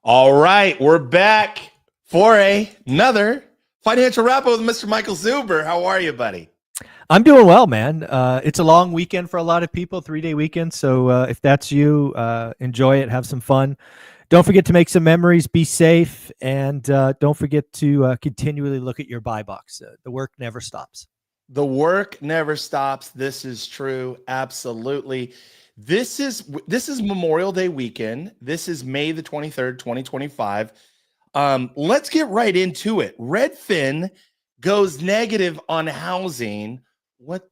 All right, we're back for another financial wrap up with Mr. Michael Zuber. How are you, buddy? I'm doing well, man. It's a long weekend for a lot of people, 3-day weekend. So if that's you, enjoy it, have some fun. Don't forget to make some memories, be safe, and don't forget to continually look at your buy box. The work never stops. The work never stops. This is true. Absolutely. This is Memorial Day weekend. This is May the 23rd, 2025. Let's get right into it. Redfin goes negative on housing. What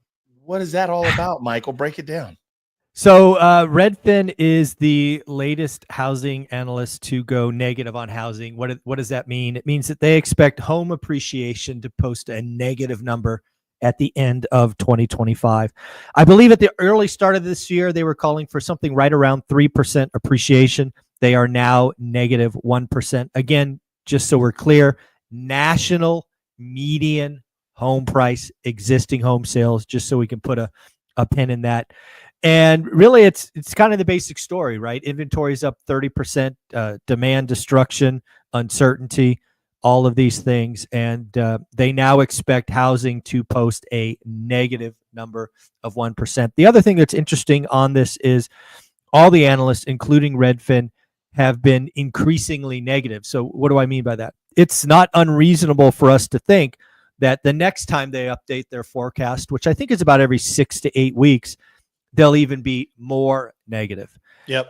is that all about, Michael? Break it down. So Redfin is the latest housing analyst to go negative on housing. What does that mean? It means that they expect home appreciation to post a negative number at the end of 2025. I believe at the early start of this year, they were calling for something right around 3% appreciation. They are now negative 1%. Again, just so we're clear, national median home price, existing home sales, just so we can put a pin in that. And really, it's kind of the basic story, right? Inventory is up 30%, demand destruction, uncertainty, all of these things. And they now expect housing to post a negative number of 1%. The other thing that's interesting on this is all the analysts, including Redfin, have been increasingly negative. So what do I mean by that? It's not unreasonable for us to think that the next time they update their forecast, which I think is about every 6 to 8 weeks, they'll even be more negative. Yep.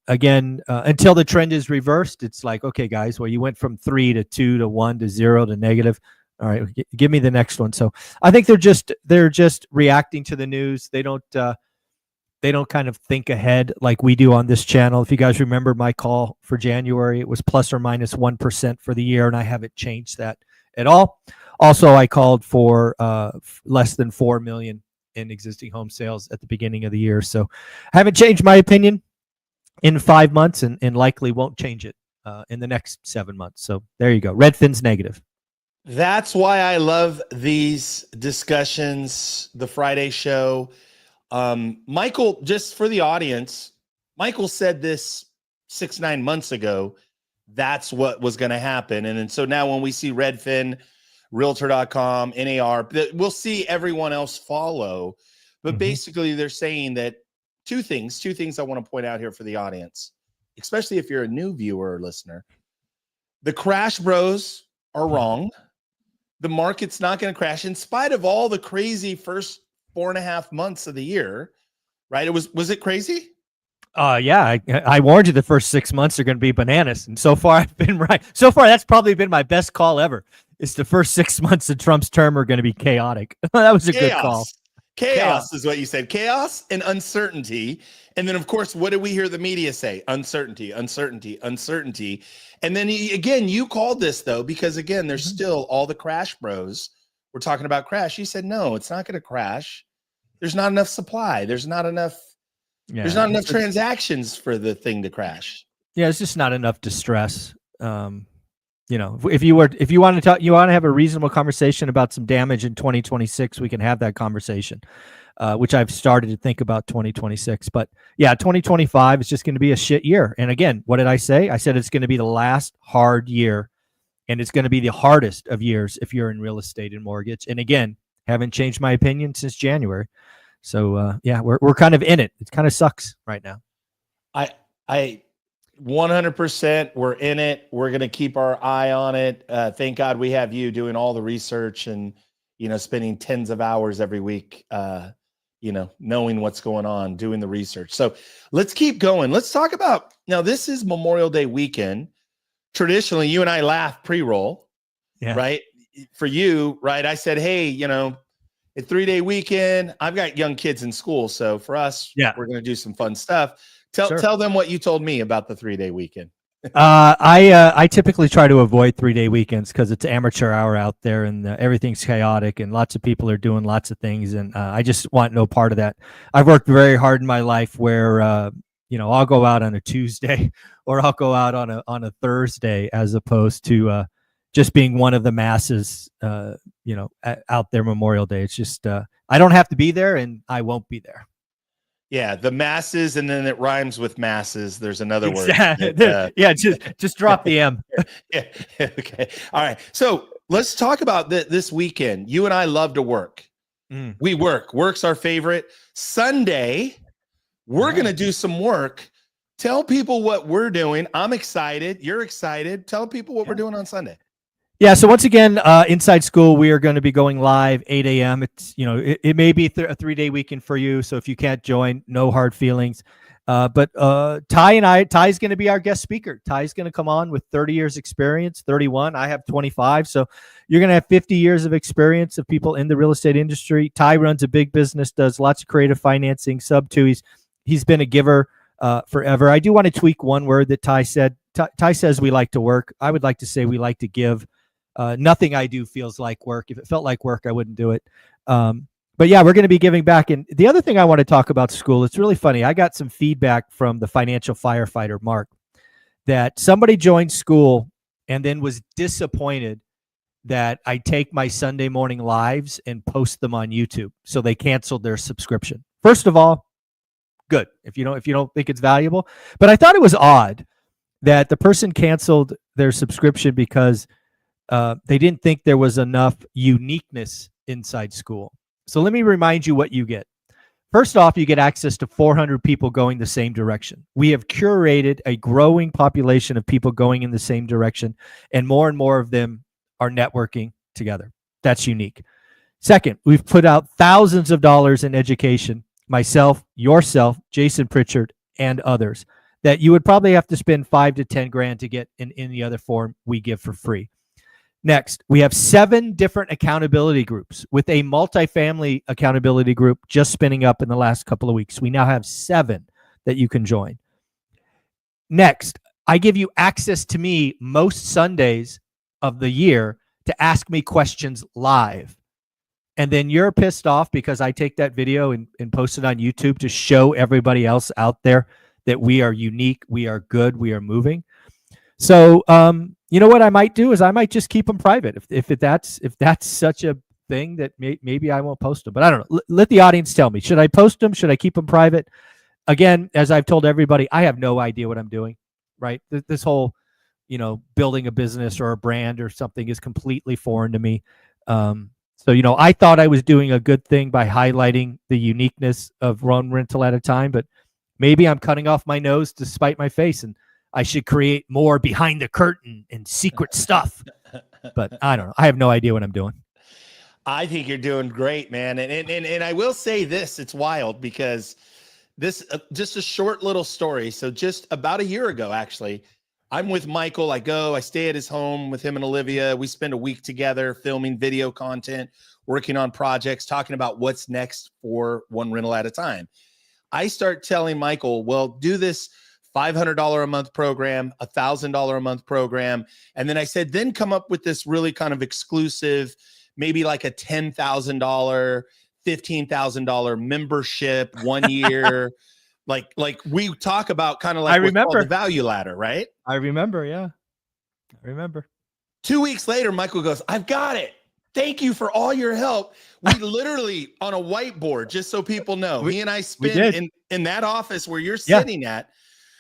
Again, until the trend is reversed, it's like, okay, guys, well, you went from 3 to 2 to 1 to 0 to negative. All right, give me the next one. So I think they're just reacting to the news. They don't kind of think ahead like we do on this channel. If you guys remember my call for January, it was plus or minus 1% for the year, and I haven't changed that at all. Also, I called for less than 4 million in existing home sales at the beginning of the year. So I haven't changed my opinion in 5 months and likely won't change it in the next 7 months. So there you go. Redfin's negative. That's why I love these discussions, the Friday show. Michael, just for the audience, Michael said this 6-9 months ago. That's what was going to happen. And so now when we see Redfin, Realtor.com, NAR, we'll see everyone else follow. But basically, they're saying that two things I want to point out here for the audience, especially if you're a new viewer or listener. The crash bros are wrong. The market's not going to crash in spite of all the crazy first 4.5 months of the year, right? Was it crazy? Yeah, I warned you the first 6 months are going to be bananas. And so far, I've been right. So far, that's probably been my best call ever. It's the first 6 months of Trump's term are going to be chaotic. That was a good call. Chaos is what you said. Chaos and uncertainty. And then, of course, what did we hear the media say? Uncertainty, uncertainty, uncertainty. And then, again, you called this, though, because, again, there's still all the crash bros. We're talking about crash. You said, no, it's not going to crash. There's not enough supply. There's not enough transactions for the thing to crash. Yeah, it's just not enough distress. If you want to have a reasonable conversation about some damage in 2026, we can have that conversation, which I've started to think about 2026. But yeah, 2025 is just going to be a shit year. And again, what did I say? I said it's going to be the last hard year, and it's going to be the hardest of years if you're in real estate and mortgage. And again, haven't changed my opinion since January. So yeah, we're kind of in it. It kind of sucks right now. I 100%. We're in it. We're going to keep our eye on it. Thank God we have you doing all the research and, spending tens of hours every week, knowing what's going on, doing the research. So let's keep going. Let's talk about, now this is Memorial Day weekend. Traditionally, you and I laugh pre-roll, right? For you, right? I said, hey, a 3-day weekend. I've got young kids in school. So for us, we're going to do some fun stuff. Tell them what you told me about the 3-day weekend. I typically try to avoid 3-day weekends because it's amateur hour out there and everything's chaotic and lots of people are doing lots of things. And I just want no part of that. I've worked very hard in my life where, I'll go out on a Tuesday or I'll go out on a Thursday as opposed to just being one of the masses, out there Memorial Day. It's just I don't have to be there and I won't be there. Yeah, the masses, and then it rhymes with masses. There's another word. Yeah, just drop the M. Yeah. Okay. All right. So let's talk about this weekend. You and I love to work. We work. Work's our favorite. Sunday, we're going to do some work. Tell people what we're doing. I'm excited. You're excited. Tell people what we're doing on Sunday. Yeah. So once again, Inside School, we are going to be going live 8 a.m. It's, it may be a 3-day weekend for you. So if you can't join, no hard feelings. But Ty's going to be our guest speaker. Ty's going to come on with 30 years experience, 31. I have 25. So you're going to have 50 years of experience of people in the real estate industry. Ty runs a big business, does lots of creative financing, he's been a giver forever. I do want to tweak one word that Ty said. Ty says we like to work. I would like to say we like to give. Nothing I do feels like work. If it felt like work, I wouldn't do it. But yeah, we're going to be giving back. And the other thing I want to talk about school, it's really funny. I got some feedback from the financial firefighter, Mark, that somebody joined school and then was disappointed that I take my Sunday morning lives and post them on YouTube. So they canceled their subscription. First of all, good. If you don't think it's valuable, but I thought it was odd that the person canceled their subscription because they didn't think there was enough uniqueness inside school. So let me remind you what you get. First off, you get access to 400 people going the same direction. We have curated a growing population of people going in the same direction, and more of them are networking together. That's unique. Second, we've put out thousands of dollars in education, myself, yourself, Jason Pritchard, and others, that you would probably have to spend $5 to $10,000 to get in any other form we give for free. Next, we have 7 different accountability groups with a multifamily accountability group just spinning up in the last couple of weeks. We now have 7 that you can join. Next, I give you access to me most Sundays of the year to ask me questions live. And then you're pissed off because I take that video and post it on YouTube to show everybody else out there that we are unique, we are good, we are moving. So, you know what I might do is I might just keep them private if that's such a thing that maybe I won't post them. But I don't know. Let the audience tell me. Should I post them? Should I keep them private? Again, as I've told everybody, I have no idea what I'm doing. Right? This whole, building a business or a brand or something is completely foreign to me. So, I thought I was doing a good thing by highlighting the uniqueness of one rental at a time, but maybe I'm cutting off my nose to spite my face, and I should create more behind the curtain and secret stuff. But I don't know. I have no idea what I'm doing. I think you're doing great, man. And I will say this, it's wild because this, just a short little story. So just about a year ago, actually, I'm with Michael. I stay at his home with him and Olivia. We spend a week together filming video content, working on projects, talking about what's next for one rental at a time. I start telling Michael, well, do this $500 a month program, $1,000 a month program. And then I said, then come up with this really kind of exclusive, maybe like a $10,000, $15,000 membership 1 year. like we talk about kind of like the value ladder, right? I remember. Yeah. I remember. 2 weeks later, Michael goes, I've got it. Thank you for all your help. We literally on a whiteboard, just so people know, he and I spent in that office where you're sitting at.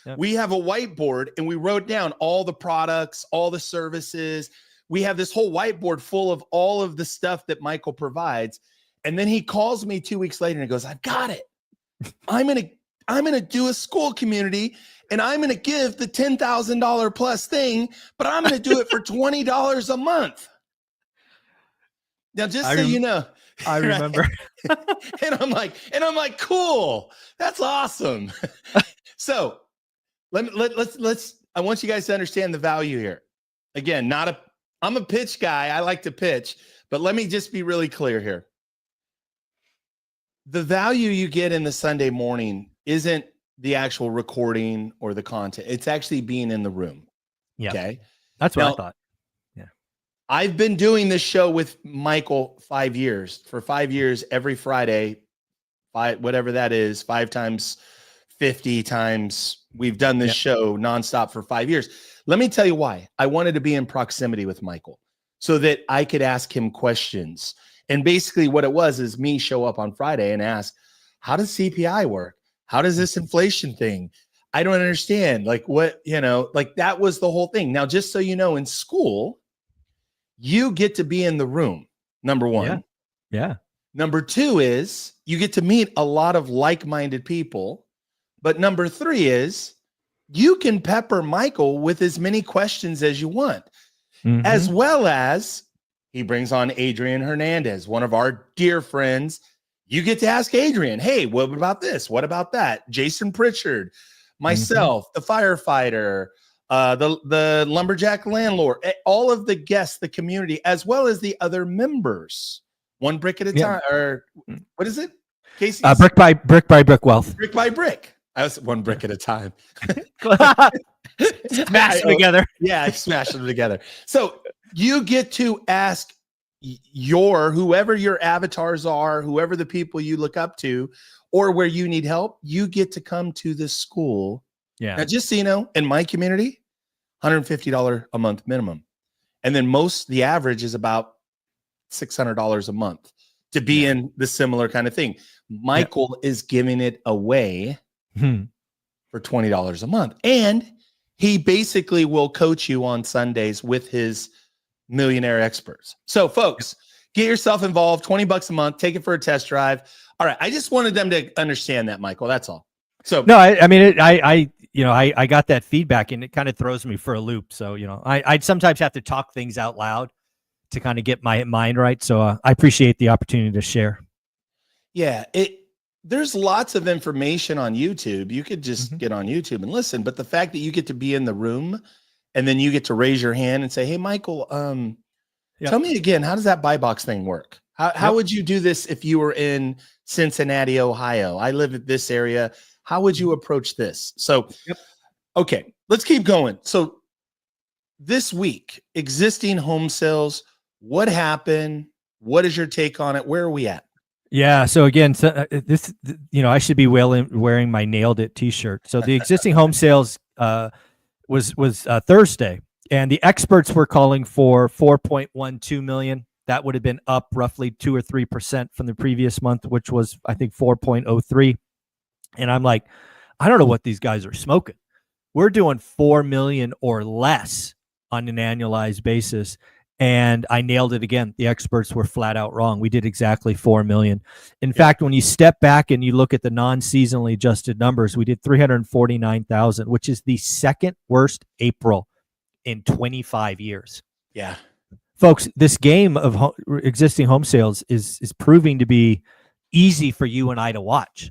Yep. We have a whiteboard and we wrote down all the products, all the services. We have this whole whiteboard full of all of the stuff that Michael provides. And then he calls me 2 weeks later and he goes, I've got it. I'm going to do a school community and I'm going to give the $10,000 plus thing, but I'm going to do it for $20 a month. Now, just so you know, I remember. and I'm like, cool. That's awesome. So let's, I want you guys to understand the value here. Again, I'm a pitch guy. I like to pitch, but let me just be really clear here. The value you get in the Sunday morning isn't the actual recording or the content. It's actually being in the room. Yeah. Okay. That's what I thought. Yeah. I've been doing this show with Michael 5 years. For 5 years, every Friday, whatever that is, 5 times 50 times. We've done this show nonstop for 5 years. Let me tell you why. I wanted to be in proximity with Michael so that I could ask him questions. And basically what it was is me show up on Friday and ask, how does CPI work? How does this inflation thing? I don't understand. Like what, like that was the whole thing. Now, just so you know, in school, you get to be in the room, number one. Yeah. Number two is you get to meet a lot of like-minded people. But number three is you can pepper Michael with as many questions as you want, as well as he brings on Adrian Hernandez, one of our dear friends. You get to ask Adrian, hey, what about this? What about that? Jason Pritchard, myself, the firefighter, the lumberjack landlord, all of the guests, the community, as well as the other members. One brick at a time, or what is it? Casey? Brick by brick wealth. Brick by brick. I was one brick at a time. Smash them together. Yeah, I smashed them together. So you get to ask whoever your avatars are, whoever the people you look up to, or where you need help, you get to come to this school. Yeah. Now, just so you know, in my community, $150 a month minimum. And then the average is about $600 a month to be in the similar kind of thing. Michael is giving it away for $20 a month. And he basically will coach you on Sundays with his millionaire experts. So folks, get yourself involved, $20 a month, take it for a test drive. All right. I just wanted them to understand that, Michael. That's all. So no, I mean, I got that feedback and it kind of throws me for a loop. So, I sometimes have to talk things out loud to kind of get my mind right. So I appreciate the opportunity to share. Yeah. There's lots of information on YouTube. You could just get on YouTube and listen, but the fact that you get to be in the room and then you get to raise your hand and say, hey, Michael, tell me again, how does that buy box thing work? How would you do this if you were in Cincinnati, Ohio? I live in this area. How would you approach this? So, okay, let's keep going. So this week, existing home sales, what happened? What is your take on it? Where are we at? Yeah. So again, I should be wearing my Nailed It t-shirt. So the existing home sales was Thursday, and the experts were calling for 4.12 million. That would have been up roughly 2 or 3% from the previous month, which was, I think, 4.03. And I'm like, I don't know what these guys are smoking. We're doing 4 million or less on an annualized basis. And I nailed it again. The experts were flat out wrong. We did exactly 4 million. In fact, when you step back and you look at the non-seasonally adjusted numbers, we did 349,000, which is the second worst April in 25 years. Yeah. Folks, this game of existing home sales is proving to be easy for you and I to watch,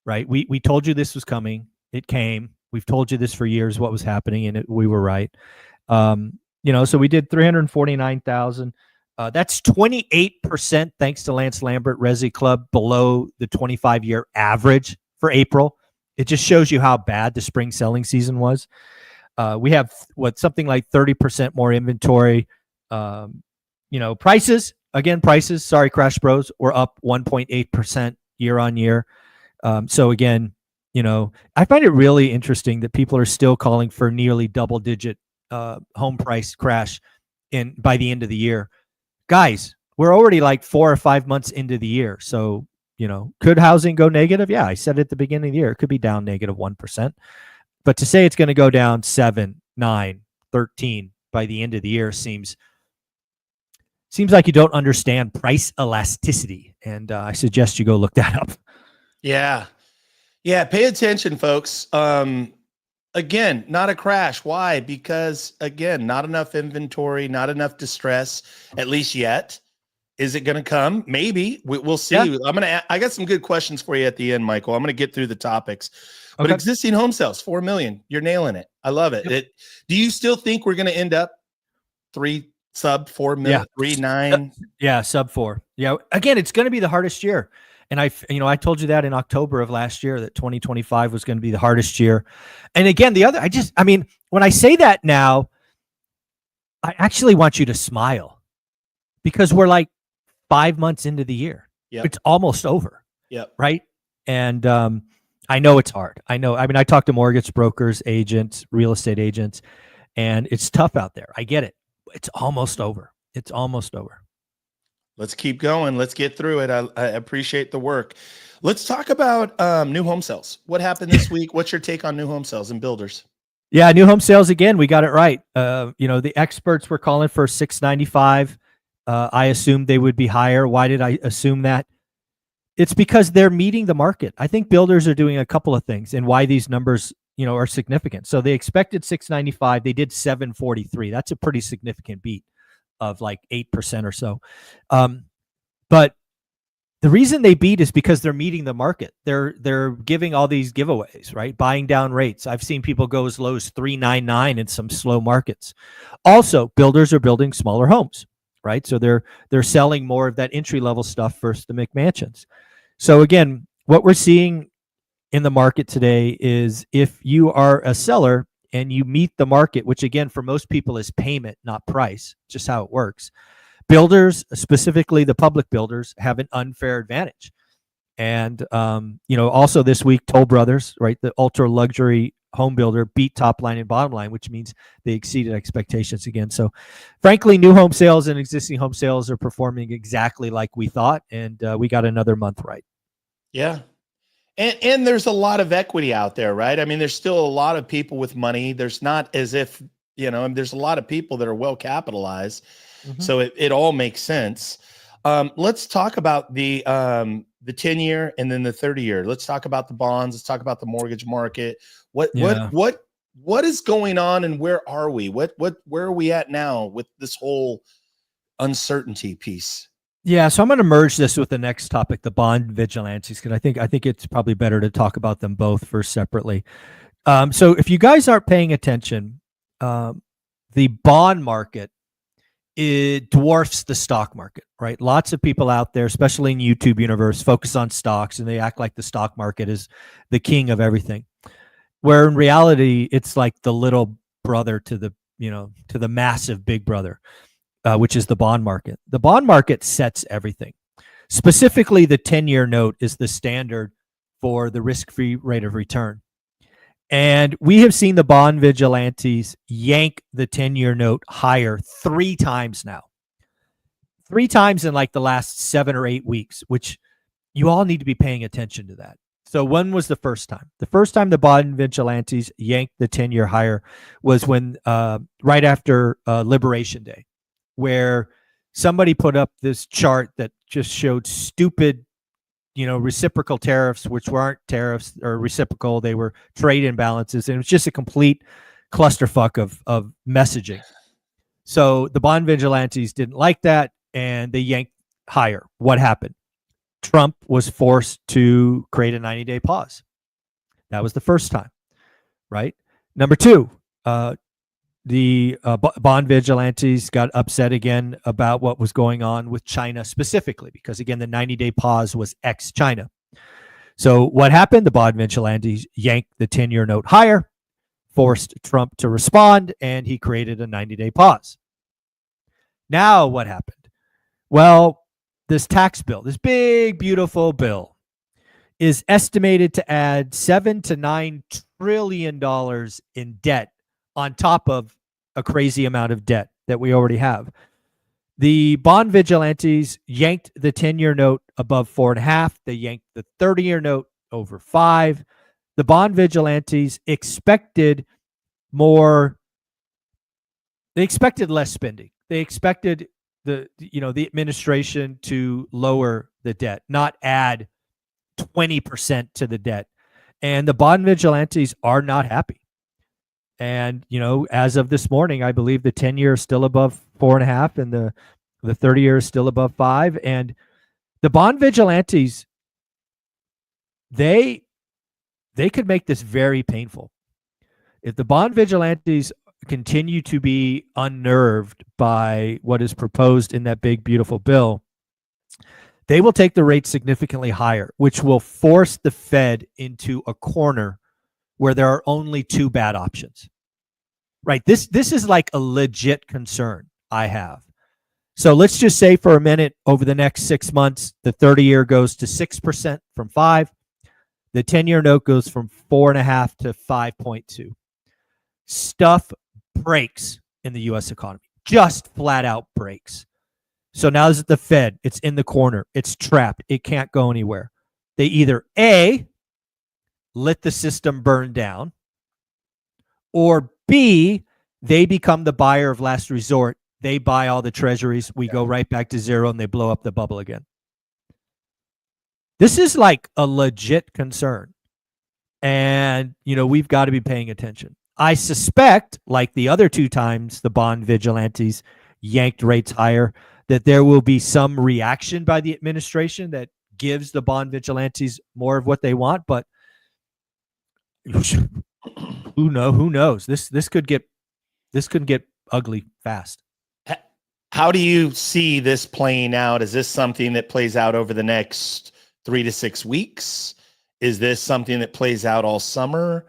right? We told you this was coming. It came. We've told you this for years, what was happening, and we were right. So we did 349,000. That's 28%, thanks to Lance Lambert, Resi Club, below the 25-year average for April. It just shows you how bad the spring selling season was. We have something like 30% more inventory. Prices, sorry, Crash Bros, were up 1.8% year on year. So again, I find it really interesting that people are still calling for nearly double-digit home price crash by the end of the year. Guys, we're already like 4 or 5 months into the year. So, could housing go negative? Yeah, I said at the beginning of the year, it could be down negative 1%. But to say it's going to go down 7, 9, 13 by the end of the year seems like you don't understand price elasticity. And I suggest you go look that up. Yeah. Yeah. Pay attention, folks. Again, not a crash. Why? Because again, not enough inventory, not enough distress, at least yet. Is it going to come? Maybe. We'll see. Yeah. I got some good questions for you at the end, Michael. I'm going to get through the topics. But existing home sales, 4 million. You're nailing it. I love it. Yep. Do you still think we're going to end up sub 4 million, 3.9? Yeah, sub 4. Yeah. Again, it's going to be the hardest year. And I told you that in October of last year that 2025 was going to be the hardest year. And again, when I say that now, I actually want you to smile because we're like 5 months into the year. Yep. It's almost over. Yep. Right. And I know it's hard. I talk to mortgage brokers, agents, real estate agents, and it's tough out there. I get it. It's almost over. Let's keep going. Let's get through it. I appreciate the work. Let's talk about new home sales. What happened this week? What's your take on new home sales and builders? Yeah, new home sales again. We got it right. The experts were calling for 695. I assumed they would be higher. Why did I assume that? It's because they're meeting the market. I think builders are doing a couple of things, and why these numbers, are significant. So they expected 695. They did 743. That's a pretty significant beat of like 8% or so. But the reason they beat is because they're meeting the market. They're giving all these giveaways, right? Buying down rates. I've seen people go as low as 399 in some slow markets. Also, builders are building smaller homes, right? So they're selling more of that entry level stuff versus the McMansions. So again, what we're seeing in the market today is if you are a seller and you meet the market, which again for most people is payment, not price, just how it works. Builders, specifically the public builders, have an unfair advantage. And, also this week, Toll Brothers, right, the ultra luxury home builder, beat top line and bottom line, which means they exceeded expectations again. So frankly, new home sales and existing home sales are performing exactly like we thought. And we got another month right. Yeah. And there's a lot of equity out there, right? I mean, there's still a lot of people with money. There's not as if, there's a lot of people that are well capitalized. Mm-hmm. So it all makes sense. Let's talk about the 10-year and then the 30-year. Let's talk about the bonds. Let's talk about the mortgage market. What is going on and where are we? Where are we at now with this whole uncertainty piece? Yeah, so I'm going to merge this with the next topic, the bond vigilantes, because I think it's probably better to talk about them both first separately. So if you guys aren't paying attention, the bond market, it dwarfs the stock market, right? Lots of people out there, especially in YouTube universe, focus on stocks and they act like the stock market is the king of everything. Where in reality, it's like the little brother to the massive big brother, which is the bond market. The bond market sets everything. Specifically, the 10-year note is the standard for the risk-free rate of return. And we have seen the bond vigilantes yank the 10-year note higher 3 times now. 3 times in like the last 7 or 8 weeks, which you all need to be paying attention to that. So when was the first time? The first time the bond vigilantes yanked the 10-year higher was when right after Liberation Day, where somebody put up this chart that just showed stupid reciprocal tariffs, which weren't tariffs or reciprocal. They were trade imbalances. And it was just a complete clusterfuck of messaging. So the bond vigilantes didn't like that and they yanked higher. What happened? Trump was forced to create a 90-day pause. That was the first time, right? Number 2, the bond vigilantes got upset again about what was going on with China specifically, because again, the 90-day pause was ex-China. So what happened? The bond vigilantes yanked the 10-year note higher, forced Trump to respond, and he created a 90-day pause. Now what happened? Well, this tax bill, this big, beautiful bill, is estimated to add $7 to $9 trillion in debt on top of a crazy amount of debt that we already have. The bond vigilantes yanked the 10-year note above 4.5. They yanked the 30-year note over 5. The bond vigilantes expected more. They expected less spending. They expected the administration to lower the debt, not add 20% to the debt. And the bond vigilantes are not happy. And, as of this morning, I believe the 10-year is still above 4.5 and the 30-year is still above 5. And the bond vigilantes, they could make this very painful. If the bond vigilantes continue to be unnerved by what is proposed in that big, beautiful bill, they will take the rate significantly higher, which will force the Fed into a corner where there are only 2 bad options. Right? This is like a legit concern I have. So let's just say for a minute, over the next 6 months, the 30-year goes to 6% from 5. The 10-year note goes from 4.5 to 5.2. Stuff breaks in the U.S. economy. Just flat out breaks. So now is the Fed. It's in the corner. It's trapped. It can't go anywhere. They either A, let the system burn down, or B, they become the buyer of last resort. They buy all the treasuries. We go right back to zero and they blow up the bubble again. This is like a legit concern. And, we've got to be paying attention. I suspect, like the other two times the bond vigilantes yanked rates higher, that there will be some reaction by the administration that gives the bond vigilantes more of what they want. But who knows? This could get ugly fast. How do you see this playing out? Is this something that plays out over the next 3 to 6 weeks? Is this something that plays out all summer?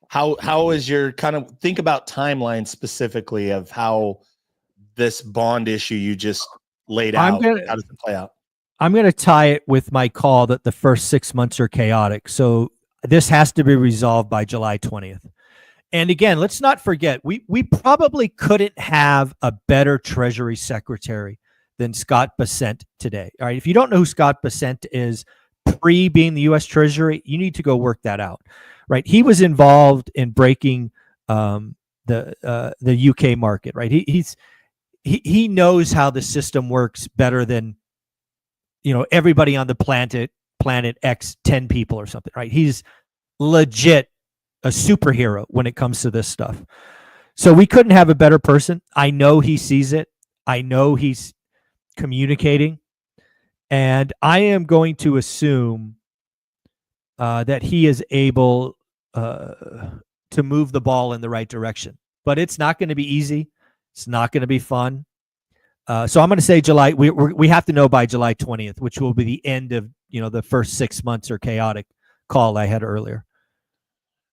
How is your kind of think about timeline specifically of how this bond issue you just laid out? How does it play out? I'm going to tie it with my call that the first 6 months are chaotic. So this has to be resolved by July 20th. And again, let's not forget, we probably couldn't have a better Treasury Secretary than Scott Bessent today. All right. If you don't know who Scott Bessent is, pre being the U.S. Treasury, you need to go work that out. Right. He was involved in breaking the UK market. Right. He knows how the system works better than everybody on the planet X 10 people or something. Right. He's legit a superhero when it comes to this stuff. So we couldn't have a better person. I know he sees it. I know he's communicating. And I am going to assume that he is able to move the ball in the right direction. But it's not going to be easy. It's not going to be fun. So I'm going to say July. We have to know by July 20th, which will be the end of the first 6 months or chaotic call I had earlier.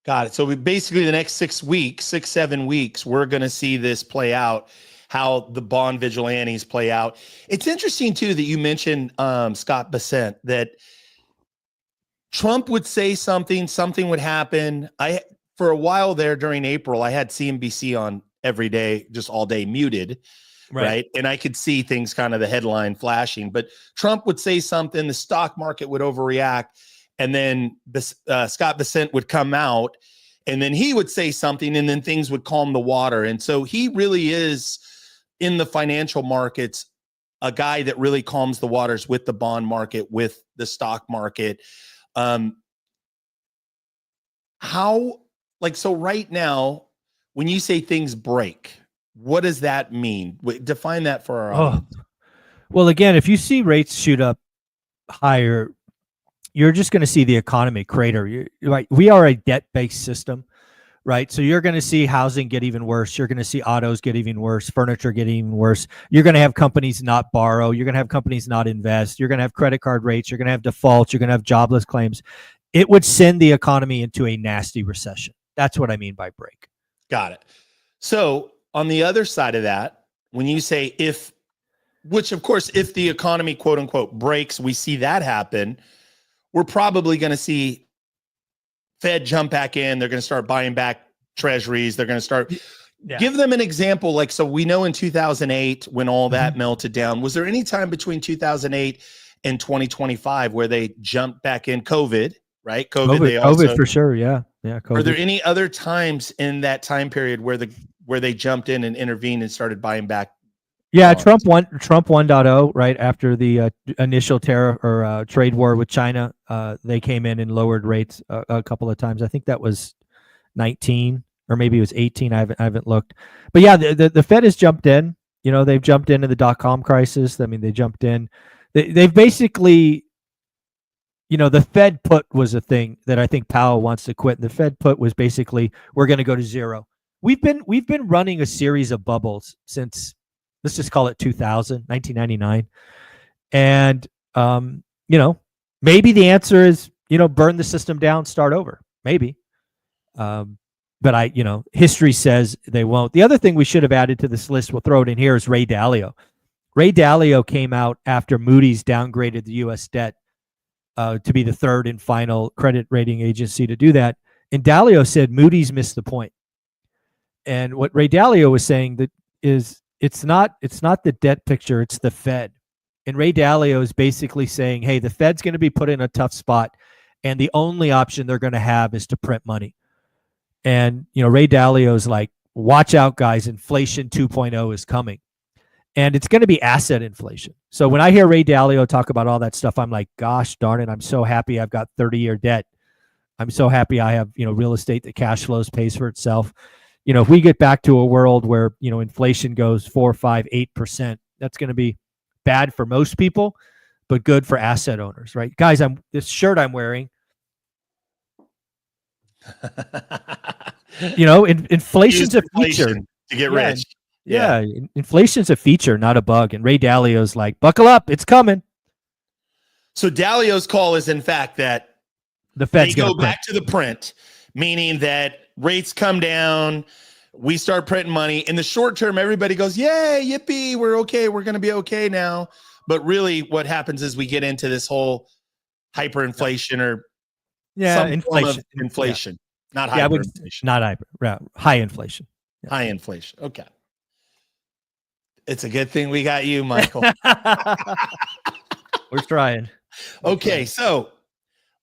Got it. So basically the next 6 weeks, 7 weeks, we're going to see this play out, how the bond vigilantes play out. It's interesting too that you mentioned Scott Bessent, that Trump would say something would happen. For a while there during April, I had CNBC on every day, just all day muted. Right. And I could see things kind of the headline flashing, but Trump would say something, the stock market would overreact. And then Scott Bessent would come out and then he would say something and then things would calm the water. And so he really is in the financial markets, a guy that really calms the waters with the bond market, with the stock market. So right now, when you say things break, what does that mean? Define that for our audience. Well, again, if you see rates shoot up higher, you're just going to see the economy crater. Right? We are a debt-based system, right? So you're going to see housing get even worse. You're going to see autos get even worse, furniture get even worse. You're going to have companies not borrow. You're going to have companies not invest. You're going to have credit card rates. You're going to have defaults. You're going to have jobless claims. It would send the economy into a nasty recession. That's what I mean by break. Got it. So on the other side of that, when you say which of course, if the economy, quote unquote, breaks, we see that happen, we're probably going to see Fed jump back in. They're going to start buying back treasuries. They're going to start. Give them an example. So we know in 2008, when all that melted down, was there any time between 2008 and 2025 where they jumped back in? COVID, right? COVID for sure. Yeah. COVID. Are there any other times in that time period where they jumped in and intervened and started buying back? Yeah, Trump 1.0, right after the initial tariff or trade war with China, they came in and lowered rates a couple of times. I think that was 19 or maybe it was 18. I haven't looked, but yeah, the Fed has jumped in. They've jumped into the .com crisis. I mean, they jumped in. They've basically, the Fed put was a thing that I think Powell wants to quit. And the Fed put was basically we're going to go to zero. We've been running a series of bubbles since. Let's just call it 1999. And, maybe the answer is, burn the system down, start over, maybe. But history says they won't. The other thing we should have added to this list, we'll throw it in here, is Ray Dalio. Ray Dalio came out after Moody's downgraded the U.S. debt to be the third and final credit rating agency to do that. And Dalio said Moody's missed the point. And what Ray Dalio was saying is, it's not the debt picture, it's the Fed. And Ray Dalio is basically saying, hey, the Fed's going to be put in a tough spot, and the only option they're going to have is to print money. And, Ray Dalio is like, watch out, guys, inflation 2.0 is coming. And it's going to be asset inflation. So when I hear Ray Dalio talk about all that stuff, I'm like, gosh darn it, I'm so happy I've got 30-year debt. I'm so happy I have, real estate that cash flows, pays for itself. If we get back to a world where, inflation goes 4, 5, 8%, that's going to be bad for most people, but good for asset owners, right? Guys, this shirt I'm wearing, inflation's a feature to get rich. Yeah, inflation's a feature, not a bug. And Ray Dalio's like, buckle up, it's coming. So Dalio's call is, in fact, that the Fed's they go back to the print, meaning that rates come down, we start printing money. In the short term, everybody goes, yay, yippee, we're okay, we're going to be okay now. But really what happens is we get into this whole hyperinflation or some inflation. Not hyperinflation. Not hyper, high inflation. Yeah. High inflation. Okay. It's a good thing we got you, Michael. We're trying. Okay, so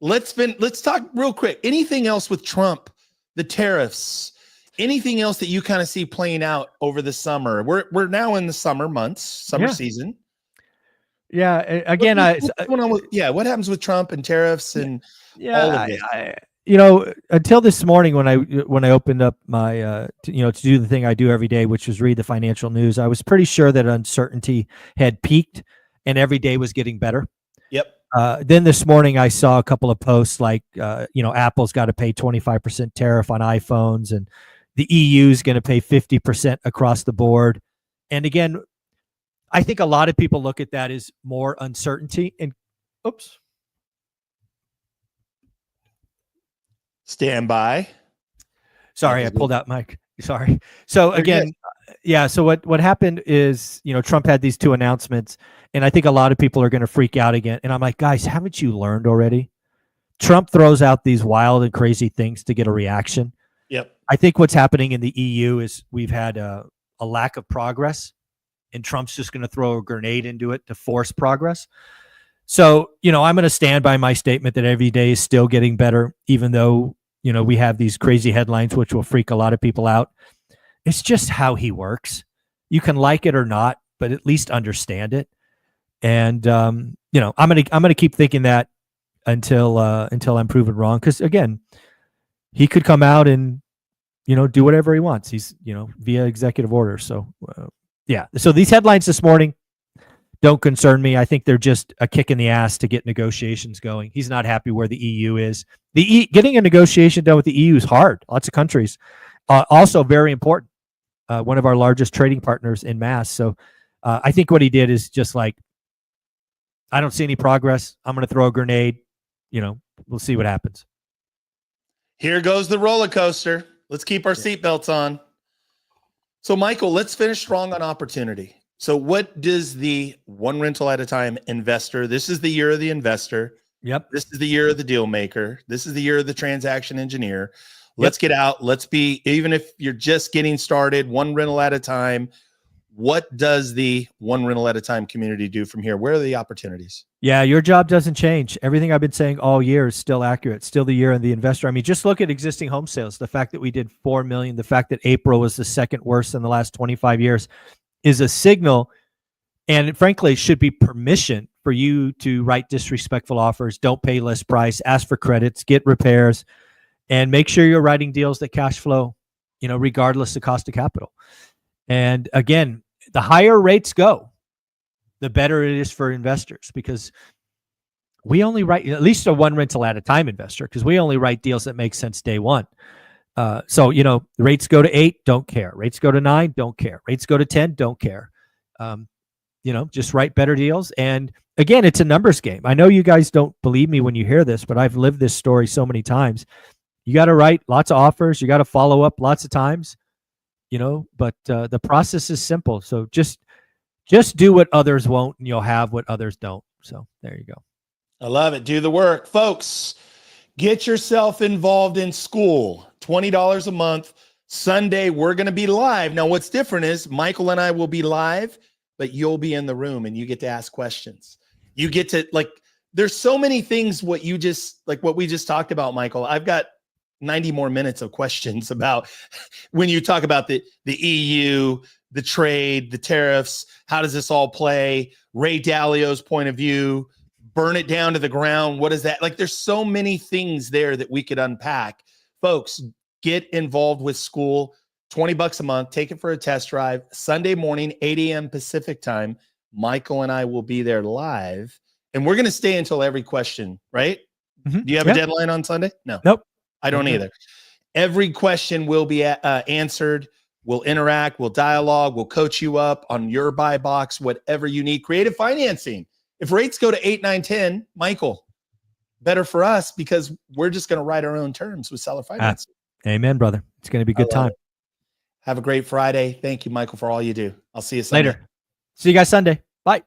let's talk real quick. Anything else with Trump, the tariffs, anything else that you kind of see playing out over the summer? We're now in the summer months, summer season. Yeah. Again, what happens with Trump and tariffs and all of this? Until this morning when I opened up my to do the thing I do every day, which was read the financial news, I was pretty sure that uncertainty had peaked and every day was getting better. Yep. Then this morning I saw a couple of posts like Apple's got to pay 25% tariff on iPhones, and the EU is going to pay 50% across the board. And again, I think a lot of people look at that as more uncertainty. And stand by. Sorry, I pulled out Mike. Sorry. So again, so what happened is, Trump had these two announcements, and I think a lot of people are going to freak out again. And I'm like, guys, haven't you learned already? Trump throws out these wild and crazy things to get a reaction. Yep. I think what's happening in the EU is we've had a lack of progress, and Trump's just going to throw a grenade into it to force progress. So, I'm going to stand by my statement that every day is still getting better, even though, we have these crazy headlines, which will freak a lot of people out. It's just how he works. You can like it or not, but at least understand it. And, I'm going to keep thinking that until I'm proven wrong. Cause again, he could come out and, do whatever he wants. He's, via executive order. So, So these headlines this morning don't concern me. I think they're just a kick in the ass to get negotiations going. He's not happy where the EU is. Getting a negotiation done with the EU is hard. Lots of countries. Also very important. One of our largest trading partners in mass. So I think what he did is just like, I don't see any progress. I'm going to throw a grenade. We'll see what happens. Here goes the roller coaster. Let's keep our seatbelts on. So Michael, let's finish strong on opportunity. So what does the one rental at a time investor, this is the year of the investor. Yep. This is the year of the deal maker. This is the year of the transaction engineer. Let's get out. Let's be, even if you're just getting started, one rental at a time. What does the one rental at a time community do from here? Where are the opportunities? Yeah, your job doesn't change. Everything I've been saying all year is still accurate. Still the year of the investor. I mean, just look at existing home sales. The fact that we did 4 million, the fact that April was the second worst in the last 25 years is a signal, and frankly, it should be permission for you to write disrespectful offers, don't pay list price, ask for credits, get repairs, and make sure you're writing deals that cash flow, regardless of cost of capital. And again, the higher rates go, the better it is for investors, because we only write, at least a one rental at a time investor, because we only write deals that make sense day one. So, rates go to 8, don't care. Rates go to 9, don't care. Rates go to 10, don't care. Just write better deals. And again, it's a numbers game. I know you guys don't believe me when you hear this, but I've lived this story so many times. You got to write lots of offers. You got to follow up lots of times, but the process is simple. So just do what others won't, and you'll have what others don't. So there you go. I love it. Do the work, folks. Get yourself involved in school. $20 a month. Sunday, we're going to be live. Now, what's different is Michael and I will be live, but you'll be in the room and you get to ask questions. You get to, like, there's so many things what we just talked about, Michael. I've got 90 more minutes of questions about when you talk about the EU, the trade, the tariffs, how does this all play? Ray Dalio's point of view, burn it down to the ground. What is that? Like, there's so many things there that we could unpack. Folks, get involved with school. $20 a month. Take it for a test drive. Sunday morning, 8 a.m. Pacific time. Michael and I will be there live. And we're going to stay until every question, right? Mm-hmm. Do you have a deadline on Sunday? No. Nope. I don't either. Every question will be answered. We'll interact. We'll dialogue. We'll coach you up on your buy box, whatever you need. Creative financing. If rates go to 8, 9, 10, Michael, better for us because we're just going to write our own terms with seller financing. Amen, brother. It's going to be a good time. Have a great Friday. Thank you, Michael, for all you do. I'll see you Sunday. Later. See you guys Sunday. Bye.